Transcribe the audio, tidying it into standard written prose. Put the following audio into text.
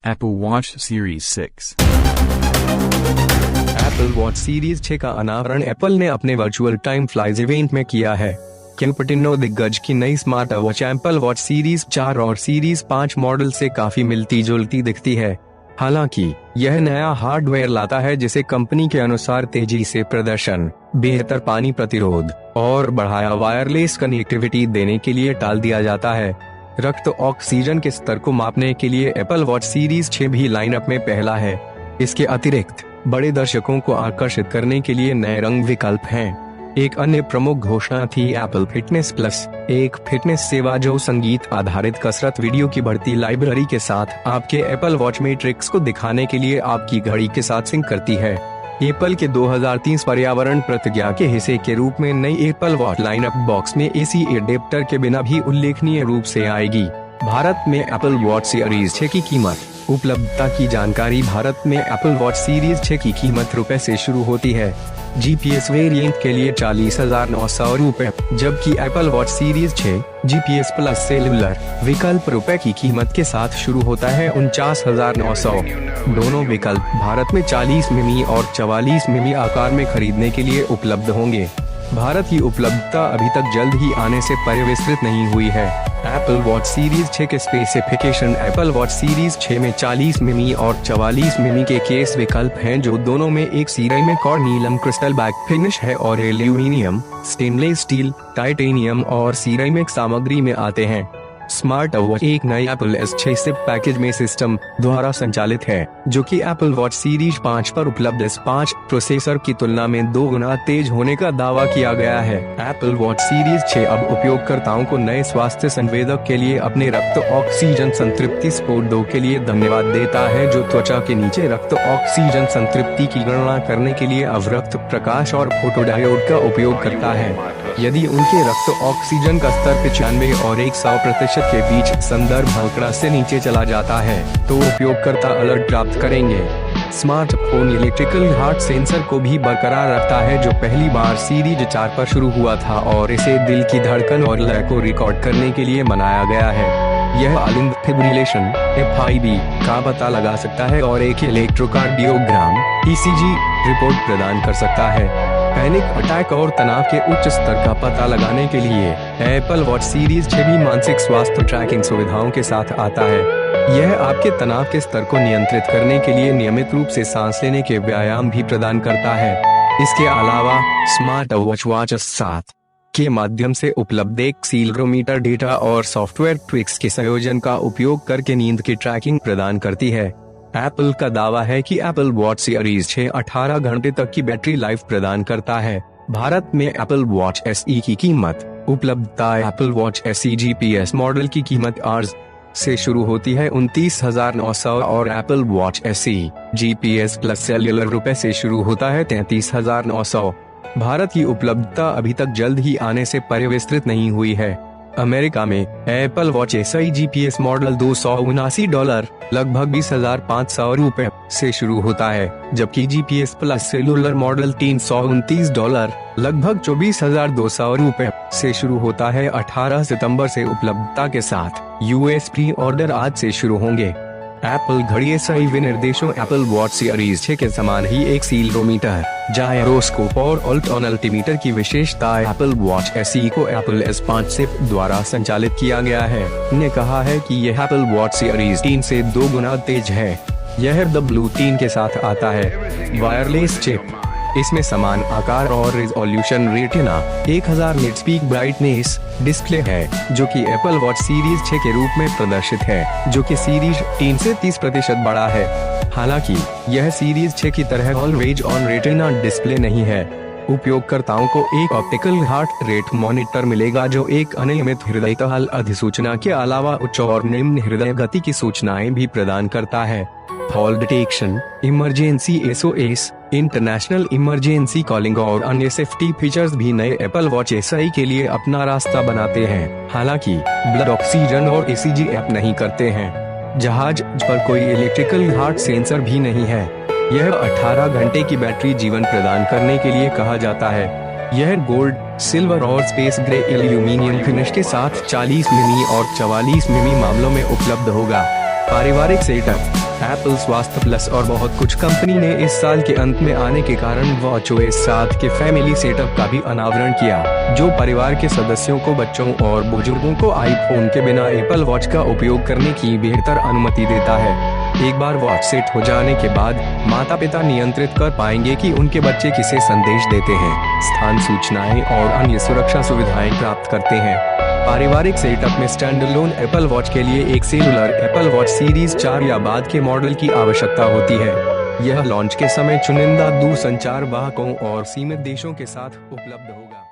Apple Watch Series 6। Apple watch series 6 का अनावरण Apple ने अपने वर्चुअल टाइम फ्लाइज इवेंट में किया है। क्यूपर्टिनो दिग्गज की नई smart watch Apple watch series 4 और सीरीज 5 मॉडल से काफी मिलती जुलती दिखती है। हालांकि यह नया हार्डवेयर लाता है जिसे कंपनी के अनुसार तेजी से प्रदर्शन, बेहतर पानी प्रतिरोध और बढ़ाया वायरलेस कनेक्टिविटी देने के लिए टाल दिया जाता है। रक्त ऑक्सीजन के स्तर को मापने के लिए एप्पल वॉच सीरीज 6 भी लाइनअप में पहला है। इसके अतिरिक्त बड़े दर्शकों को आकर्षित करने के लिए नए रंग विकल्प हैं। एक अन्य प्रमुख घोषणा थी एप्पल फिटनेस प्लस, एक फिटनेस सेवा जो संगीत आधारित कसरत वीडियो की बढ़ती लाइब्रेरी के साथ आपके एप्पल वॉच मैट्रिक्स को दिखाने के लिए आपकी घड़ी के साथ सिंक करती है। एप्पल के 2030 पर्यावरण प्रतिज्ञा के हिस्से के रूप में नई एप्पल वॉच लाइनअप बॉक्स में एसी एडेप्टर के बिना भी उल्लेखनीय रूप से आएगी। भारत में एप्पल वॉच सीरीज 6 की कीमत। उपलब्धता की जानकारी। भारत में एप्पल वॉच सीरीज 6 की कीमत रुपए से शुरू होती है। जीपीएस वेरिएंट के लिए 40,900 रुपए, जबकि Apple watch series 6 GPS plus cellular विकल्प रुपए की कीमत के साथ शुरू होता है 49,900। दोनों विकल्प भारत में 40 मिमी और 44 मिमी आकार में खरीदने के लिए उपलब्ध होंगे। भारत की उपलब्धता अभी तक जल्द ही आने से परिविस्तृत नहीं हुई है। एप्पल वॉच सीरीज 6 के स्पेसिफिकेशन। एप्पल वॉच सीरीज 6 में 40 मिमी और 44 मिमी के केस विकल्प हैं, जो दोनों में एक सिरेमिक और नीलम क्रिस्टल बैक फिनिश है और एल्यूमिनियम, स्टेनलेस स्टील, टाइटेनियम और सिरेमिक सामग्री में आते हैं। स्मार्ट वॉच एक नई एप्पल S6 सिप पैकेज में सिस्टम द्वारा संचालित है, जो कि एप्पल वॉच सीरीज 5 पर उपलब्ध S5 प्रोसेसर की तुलना में 2 गुना तेज होने का दावा किया गया है। एप्पल वॉच सीरीज 6 अब उपयोगकर्ताओं को नए स्वास्थ्य संवेदक के लिए अपने रक्त ऑक्सीजन संतृप्ति स्कोर 2 के लिए धन्यवाद देता है, जो त्वचा के नीचे रक्त ऑक्सीजन संतृप्ति की गणना करने के लिए अवरक्त प्रकाश और फोटोडायोड का उपयोग करता है। यदि उनके रक्त ऑक्सीजन का स्तर 95 और 100% के बीच संदर्भ आंकड़ा से नीचे चला जाता है, तो उपयोगकर्ता अलर्ट प्राप्त करेंगे। स्मार्टफोन इलेक्ट्रिकल हार्ट सेंसर को भी बरकरार रखता है, जो पहली बार सीरीज 4 पर शुरू हुआ था और इसे दिल की धड़कन और लय को रिकॉर्ड करने के लिए बनाया गया है। यह अलिंद फिब्रिलेशन FIB का पता लगा सकता है और एक इलेक्ट्रोकार्डियोग्राम ECG रिपोर्ट प्रदान कर सकता है। पैनिक अटैक और तनाव के उच्च स्तर का पता लगाने के लिए एप्पल वॉच सीरीज 6 भी मानसिक स्वास्थ्य ट्रैकिंग सुविधाओं के साथ आता है। यह आपके तनाव के स्तर को नियंत्रित करने के लिए नियमित रूप से सांस लेने के व्यायाम भी प्रदान करता है। इसके अलावा स्मार्ट वॉच 7 के माध्यम से उपलब्ध एक एक्सीलरोमीटर डेटा और सॉफ्टवेयर ट्विक्स के संयोजन का उपयोग करके नींद की ट्रैकिंग प्रदान करती है। एप्पल का दावा है कि एप्पल वॉच सीरीज 6 18 घंटे तक की बैटरी लाइफ प्रदान करता है। भारत में एप्पल वॉच SE की कीमत। उपलब्धता। Apple watch SE GPS model की कीमत अर्ज से शुरू होती है 29,900 और Apple watch SE GPS plus cellular रुपए से शुरू होता है 33,900। भारत की उपलब्धता अभी तक जल्द ही आने से परिविस्तृत नहीं हुई है। अमेरिका में Apple watch SE GPS model $279 लगभग 20,500 रुपए से शुरू होता है, जबकि जीपीएस प्लस सेलुलर मॉडल $329 लगभग 24,200 रुपए से शुरू होता है। 18 सितंबर से उपलब्धता के साथ US प्री ऑर्डर आज से शुरू होंगे। एप्पल घड़ी SI विनिर्देशों। एप्पल वॉच सीरीज 6 के समान ही एक सीलरोमीटर, जायरोस्कोप और ऑल्ट-ऑन अल्टीमीटर की विशेषता। एप्पल वॉच SE को एप्पल S5 सिप द्वारा संचालित किया गया है। ने कहा है कि यह एप्पल वॉच सीरीज 3 से 2 गुना तेज है। यह W3 के साथ आता है। Wireless chip. इसमें समान आकार और resolution retina 1000 nits peak brightness display है, जो कि एप्पल वॉच सीरीज 6 के रूप में प्रदर्शित है, जो कि सीरीज 3 से 30% बड़ा है। हालांकि यह सीरीज 6 की तरह ऑलवेज ऑन रेटिना डिस्प्ले नहीं है। उपयोगकर्ताओं को एक ऑप्टिकल हार्ट रेट मॉनिटर मिलेगा, जो एक अनियमित हृदय ताल अधिसूचना के अलावा उच्च और निम्न हृदय गति की सूचनाएं भी प्रदान करता है। Fall detection, emergency SOS, international emergency calling और अन्य सेफ्टी फीचर्स भी नए एप्पल वॉच SI के लिए अपना रास्ता बनाते हैं। हालांकि ब्लड ऑक्सीजन और ECG ऐप नहीं करते हैं। जहाज पर कोई इलेक्ट्रिकल हार्ट सेंसर भी नहीं है। यह 18 घंटे की बैटरी जीवन प्रदान करने के लिए कहा जाता है। यह गोल्ड, सिल्वर और स्पेस ग्रे एल्यूमिनियम फिनिश के साथ 40 मिमी और 44 मिमी मामलों में उपलब्ध होगा। पारिवारिक सेटअप। एप्पल स्वास्थ्य प्लस और बहुत कुछ। कंपनी ने इस साल के अंत में आने के कारण वॉचओएस 7 के फैमिली सेटअप का भी अनावरण किया, जो परिवार के सदस्यों को, बच्चों और बुजुर्गों को आईफोन के बिना एप्पल वॉच का उपयोग करने की बेहतर अनुमति देता है। एक बार वॉच सेट हो जाने के बाद माता पिता नियंत्रित कर पाएंगे कि उनके बच्चे किसे संदेश देते हैं, स्थान सूचनाएं और अन्य सुरक्षा सुविधाएं प्राप्त करते हैं। पारिवारिक सेटअप में स्टैंडअलोन एप्पल वॉच के लिए एक सेलुलर एप्पल वॉच सीरीज 4 या बाद के मॉडल की आवश्यकता होती है। यह लॉन्च के समय चुनिंदा दूरसंचार वाहकों और सीमित देशों के साथ उपलब्ध होगा।